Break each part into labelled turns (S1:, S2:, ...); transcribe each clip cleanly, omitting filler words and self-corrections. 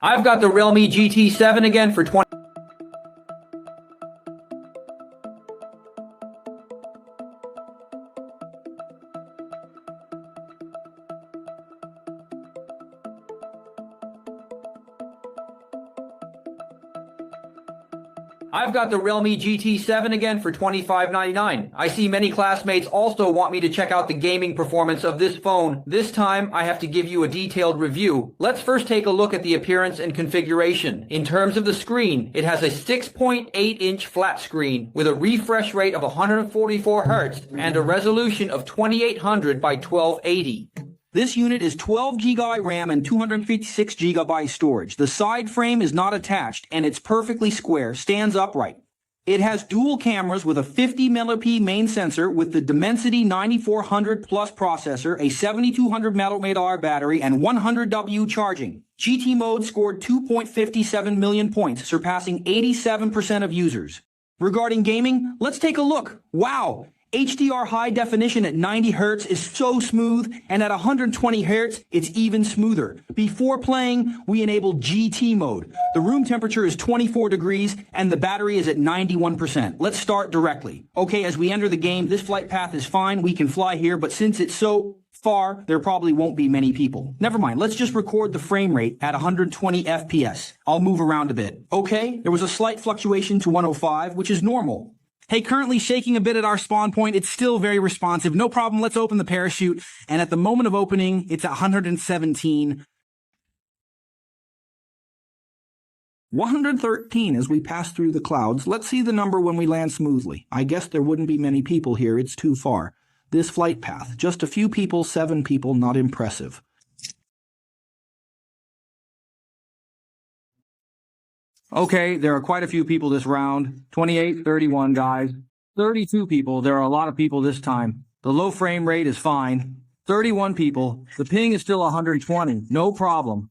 S1: I've got the Realme GT7 again for 20. I've got the Realme GT7 again for $25.99. I see many classmates also want me to check out the gaming performance of this phone. This time, I have to give you a detailed review. Let's first take a look at the appearance and configuration. In terms of the screen, it has a 6.8-inch flat screen with a refresh rate of 144 Hz and a resolution of 2800 by 1280.
S2: This unit is 12 GB RAM and 256 GB storage. The side frame is not attached and it's perfectly square, stands upright. It has dual cameras with a 50 MP main sensor with the Dimensity 9400 Plus processor, a 7200 mAh battery, and 100W charging. GT mode scored 2.57 million points, surpassing 87% of users. Regarding gaming, let's take a look. Wow! HDR high definition at 90 Hz is so smooth, and at 120 Hz, it's even smoother. Before playing, we enabled GT mode. The room temperature is 24 degrees, and the battery is at 91%. Let's start directly. Okay, as we enter the game, this flight path is fine. We can fly here, but since it's so far, there probably won't be many people. Never mind, let's just record the frame rate at 120 FPS. I'll move around a bit. Okay, there was a slight fluctuation to 105, which is normal. Hey, currently shaking a bit at our spawn point. It's still very responsive. No problem. Let's open the parachute. And at the moment of opening, it's at 117. 113 as we pass through the clouds. Let's see the number when we land smoothly. I guess there wouldn't be many people here. It's too far. This flight path. Just a few people, 7 people. Not impressive. Okay, there are quite a few people this round. 28, 31 guys. 32 people. There are a lot of people this time. The low frame rate is fine. 31 people. The ping is still 120. No problem.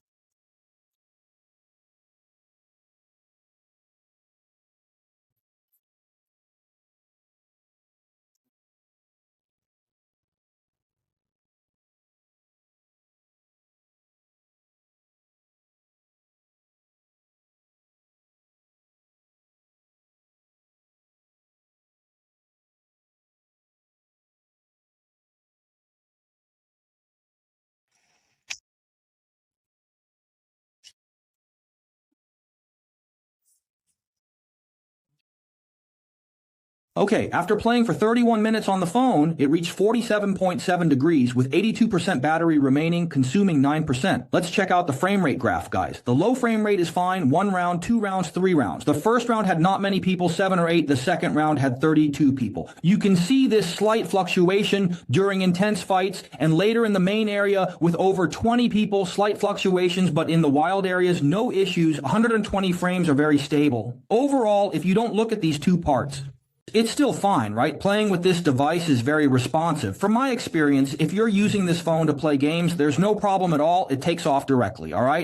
S2: Okay, after playing for 31 minutes on the phone, it reached 47.7 degrees with 82% battery remaining, consuming 9%. Let's check out the frame rate graph, guys. The low frame rate is fine, 1 round, 2 rounds, 3 rounds. The first round had not many people, 7 or 8. The second round had 32 people. You can see this slight fluctuation during intense fights, and later in the main area with over 20 people, slight fluctuations, but in the wild areas, no issues. 120 frames are very stable. Overall, if you don't look at these two parts, it's still fine, right? Playing with this device is very responsive. From my experience, if you're using this phone to play games, there's no problem at all. It takes off directly, all right?